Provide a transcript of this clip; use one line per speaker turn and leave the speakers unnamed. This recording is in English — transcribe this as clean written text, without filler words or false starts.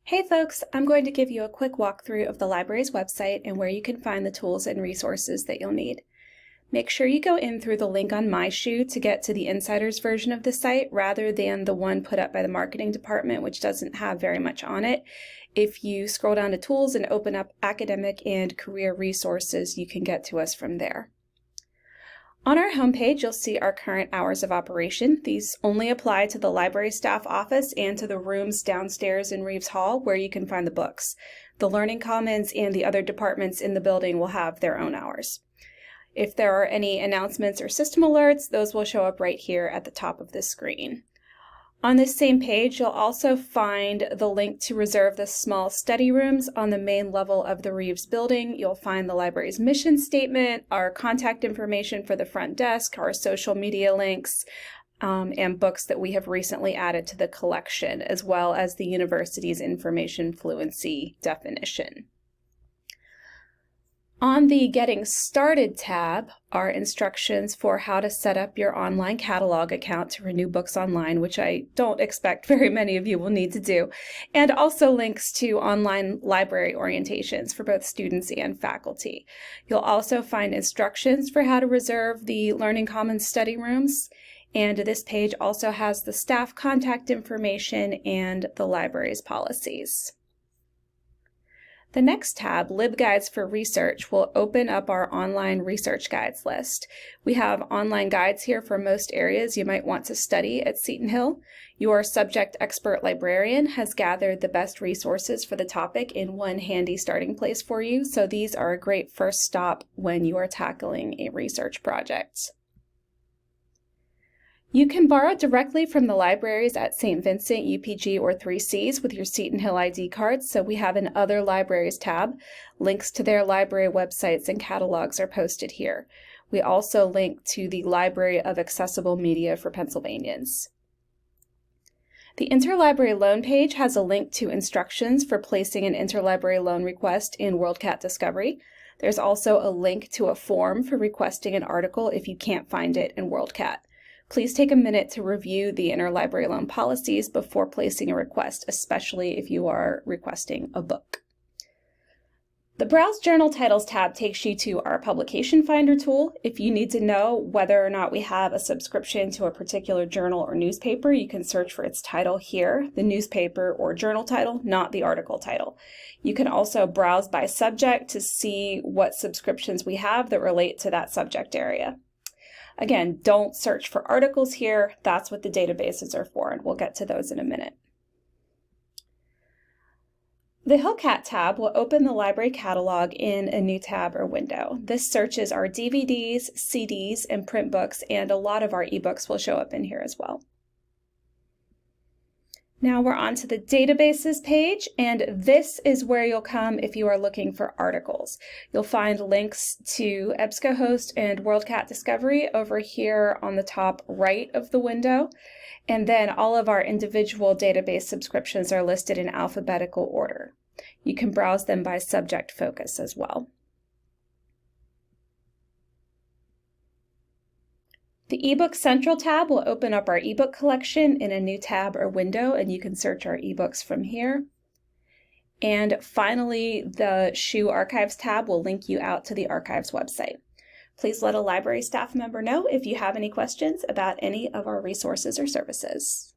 Hey folks, I'm going to give you a quick walkthrough of the library's website and where you can find the tools and resources that you'll need. Make sure you go in through the link on MyShoe to get to the insider's version of the site rather than the one put up by the marketing department, which doesn't have very much on it. If you scroll down to tools and open up academic and career resources, you can get to us from there. On our homepage, you'll see our current hours of operation. These only apply to the library staff office and to the rooms downstairs in Reeves Hall where you can find the books. The Learning Commons and the other departments in the building will have their own hours. If there are any announcements or system alerts, those will show up right here at the top of the screen. On this same page, you'll also find the link to reserve the small study rooms on the main level of the Reeves building. You'll find the library's mission statement, our contact information for the front desk, our social media links, and books that we have recently added to the collection, as well as the university's information fluency definition. On the Getting Started tab are instructions for how to set up your online catalog account to renew books online, which I don't expect very many of you will need to do, and also links to online library orientations for both students and faculty. You'll also find instructions for how to reserve the Learning Commons study rooms, and this page also has the staff contact information and the library's policies. The next tab, LibGuides for Research, will open up our online research guides list. We have online guides here for most areas you might want to study at Seton Hill. Your subject expert librarian has gathered the best resources for the topic in one handy starting place for you, so these are a great first stop when you are tackling a research project. You can borrow directly from the libraries at St. Vincent, UPG, or 3Cs with your Seton Hill ID cards, so we have an Other Libraries tab. Links to their library websites and catalogs are posted here. We also link to the Library of Accessible Media for Pennsylvanians. The Interlibrary Loan page has a link to instructions for placing an interlibrary loan request in WorldCat Discovery. There's also a link to a form for requesting an article if you can't find it in WorldCat. Please take a minute to review the interlibrary loan policies before placing a request, especially if you are requesting a book. The Browse Journal Titles tab takes you to our Publication Finder tool. If you need to know whether or not we have a subscription to a particular journal or newspaper, you can search for its title here, the newspaper or journal title, not the article title. You can also browse by subject to see what subscriptions we have that relate to that subject area. Again, don't search for articles here. That's what the databases are for, and we'll get to those in a minute. The Hillcat tab will open the library catalog in a new tab or window. This searches our DVDs, CDs, and print books, and a lot of our ebooks will show up in here as well. Now we're on to the databases page, and this is where you'll come if you are looking for articles. You'll find links to EBSCOhost and WorldCat Discovery over here on the top right of the window, and then all of our individual database subscriptions are listed in alphabetical order. You can browse them by subject focus as well. The eBook Central tab will open up our ebook collection in a new tab or window, and you can search our ebooks from here. And finally, the SHU Archives tab will link you out to the Archives website. Please let a library staff member know if you have any questions about any of our resources or services.